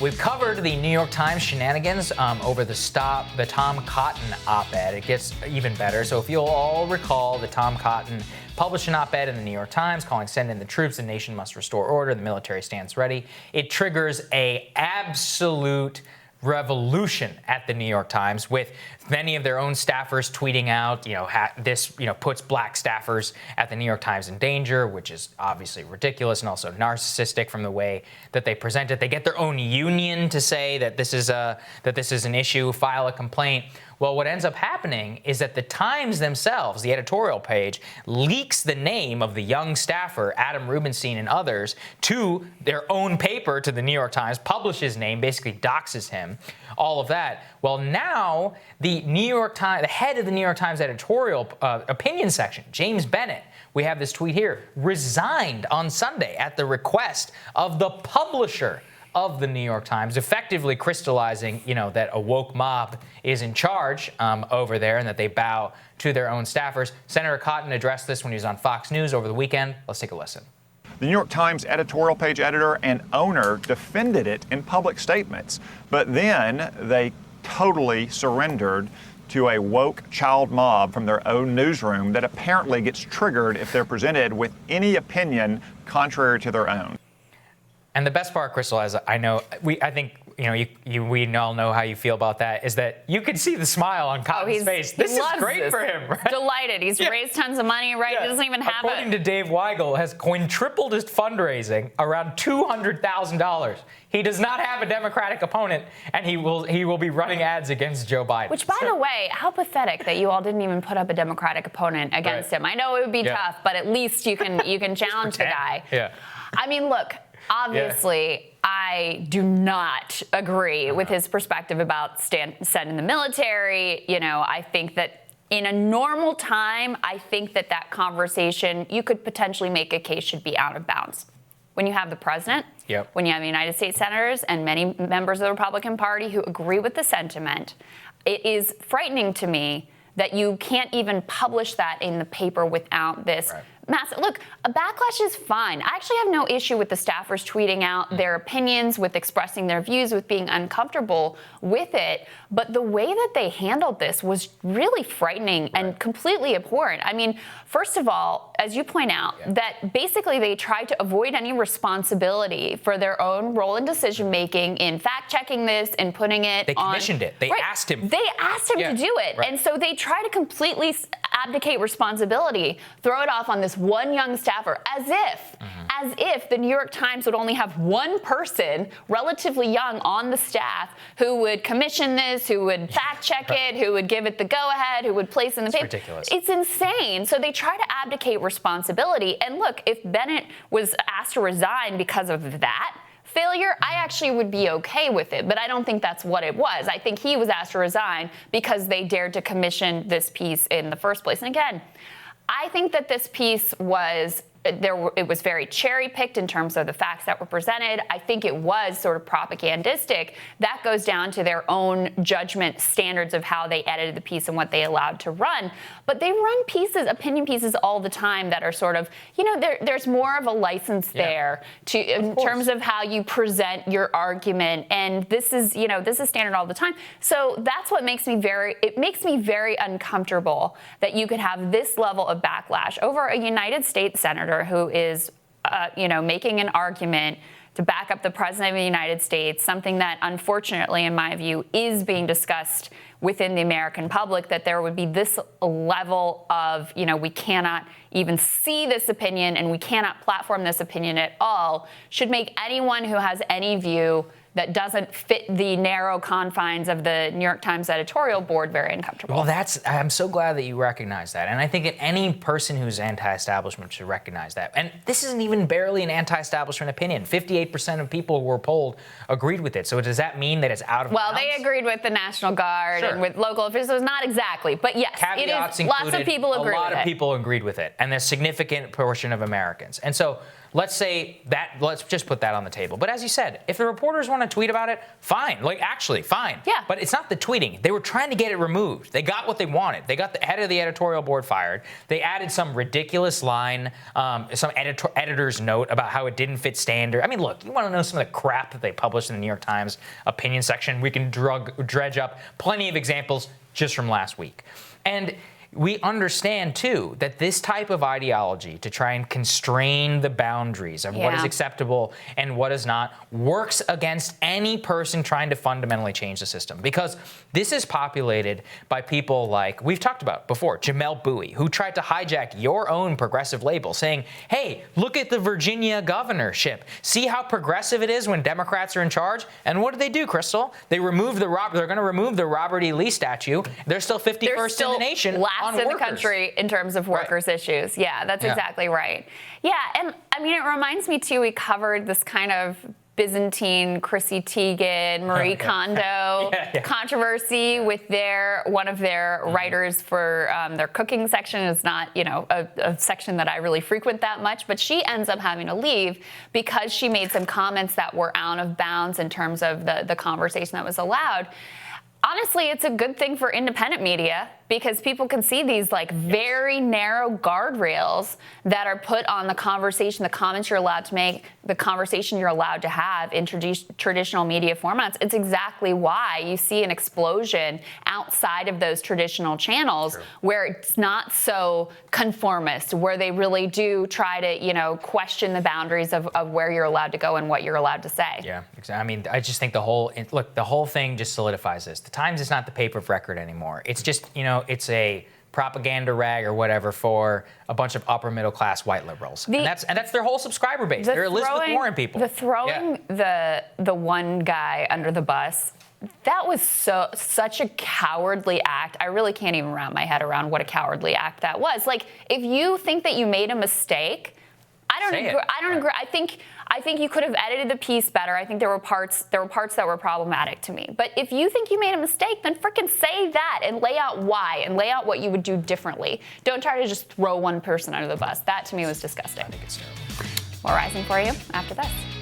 We've covered the New York Times shenanigans over the Tom Cotton op-ed. It gets even better. So if you'll all recall, the Tom Cotton published an op-ed in the New York Times calling "Send in the troops, the nation must restore order, the military stands ready." It triggers a absolute revolution at the New York Times, with many of their own staffers tweeting out, this puts black staffers at the New York Times in danger, which is obviously ridiculous and also narcissistic from the way that they present it. They get their own union to say that this is an issue, file a complaint. Well, what ends up happening is that the Times themselves, the editorial page, leaks the name of the young staffer, Adam Rubenstein and others, to their own paper, to the New York Times, publish his name, basically doxes him, all of that. Well, now the New York Times, the head of the New York Times editorial opinion section, James Bennett, we have this tweet here, resigned on Sunday at the request of the publisher of the New York Times, effectively crystallizing, that a woke mob is in charge over there and that they bow to their own staffers. Senator Cotton addressed this when he was on Fox News over the weekend. Let's take a listen. The New York Times editorial page editor and owner defended it in public statements, but then they totally surrendered to a woke child mob from their own newsroom that apparently gets triggered if they're presented with any opinion contrary to their own. And the best part, Krystal, as I think we all know how you feel about that, is that you can see the smile on Cotton's face. This is great for him, right? Delighted. He's raised tons of money, right? Yeah. He doesn't even have According to Dave Weigel, has quintupled his fundraising, around $200,000. He does not have a Democratic opponent, and he will be running ads against Joe Biden. Which, by the way, how pathetic that you all didn't even put up a Democratic opponent against him. I know it would be tough, but at least you can challenge the guy. Yeah. I mean, look. Obviously, I do not agree with his perspective about sending the military. I think that in a normal time, I think that conversation, you could potentially make a case, should be out of bounds. When you have the president, when you have United States senators and many members of the Republican Party who agree with the sentiment, it is frightening to me that you can't even publish that in the paper without this massive. Look, a backlash is fine. I actually have no issue with the staffers tweeting out their opinions, with expressing their views, with being uncomfortable with it. But the way that they handled this was really frightening and completely abhorrent. I mean, first of all, as you point out, that basically they tried to avoid any responsibility for their own role in decision-making, in fact-checking this and putting it They commissioned it. They asked him. They asked him to do it. And so they try to completely abdicate responsibility, throw it off on this one young staffer, as if the New York Times would only have one person, relatively young, on the staff who would commission this, who would fact-check it, who would give it the go-ahead, who would place in the paper. It's ridiculous. It's insane. So they try to abdicate responsibility. And look, if Bennett was asked to resign because of that failure, I actually would be okay with it, but I don't think that's what it was. I think he was asked to resign because they dared to commission this piece in the first place. And again, I think that this piece was it was very cherry-picked in terms of the facts that were presented. I think it was sort of propagandistic. That goes down to their own judgment standards of how they edited the piece and what they allowed to run. But they run opinion pieces all the time that are sort of, there's more of a license there in terms of how you present your argument. And this is standard all the time. So that's what makes me very uncomfortable that you could have this level of backlash over a United States senator who is, making an argument to back up the president of the United States, something that unfortunately, in my view, is being discussed within the American public, that there would be this level of, we cannot even see this opinion and we cannot platform this opinion at all, should make anyone who has any view that doesn't fit the narrow confines of the New York Times editorial board very uncomfortable. Well, I'm so glad that you recognize that. And I think that any person who's anti-establishment should recognize that. And this isn't even barely an anti-establishment opinion. 58% of people who were polled agreed with it. So does that mean that it's out of bounds? Well, they agreed with the National Guard and with local officials. Not exactly, but yes, caveats it is. Lots of people agree with it. A lot of people agreed with it, and a significant portion of Americans. And so let's just put that on the table. But as you said, if the reporters want to tweet about it, fine. Like, actually, fine. Yeah. But it's not the tweeting. They were trying to get it removed. They got what they wanted. They got the head of the editorial board fired. They added some ridiculous line, some editor's note about how it didn't fit standard. I mean, look, you want to know some of the crap that they published in the New York Times opinion section? We can dredge up plenty of examples just from last week. And we understand, too, that this type of ideology to try and constrain the boundaries of what is acceptable and what is not works against any person trying to fundamentally change the system. Because this is populated by people like, we've talked about before, Jamel Bouie, who tried to hijack your own progressive label, saying, hey, look at the Virginia governorship. See how progressive it is when Democrats are in charge? And what did they do, Krystal? They're going to remove the Robert E. Lee statue. They're still 51st in the nation. Last in the country in terms of workers' issues. Yeah, that's exactly right. Yeah, and I mean, it reminds me too, we covered this kind of Byzantine, Chrissy Teigen, Marie Kondo controversy with one of their writers for their cooking section. Is not, a section that I really frequent that much, but she ends up having to leave because she made some comments that were out of bounds in terms of the conversation that was allowed. Honestly, it's a good thing for independent media because people can see these very narrow guardrails that are put on the conversation, the comments you're allowed to make, the conversation you're allowed to have in traditional media formats. It's exactly why you see an explosion outside of those traditional channels where it's not so conformist, where they really do try to, question the boundaries of where you're allowed to go and what you're allowed to say. Yeah, exactly. I mean, I just think the whole thing just solidifies this. The Times is not the paper of record anymore. It's just, it's a propaganda rag or whatever for a bunch of upper middle class white liberals. And that's their whole subscriber base. They're Elizabeth Warren people. The throwing the one guy under the bus, that was such a cowardly act. I really can't even wrap my head around what a cowardly act that was. If you think that you made a mistake, I don't agree. I think you could have edited the piece better. I think there were parts that were problematic to me. But if you think you made a mistake, then frickin' say that and lay out why and lay out what you would do differently. Don't try to just throw one person under the bus. That to me was disgusting. I think it's terrible. More Rising for you after this.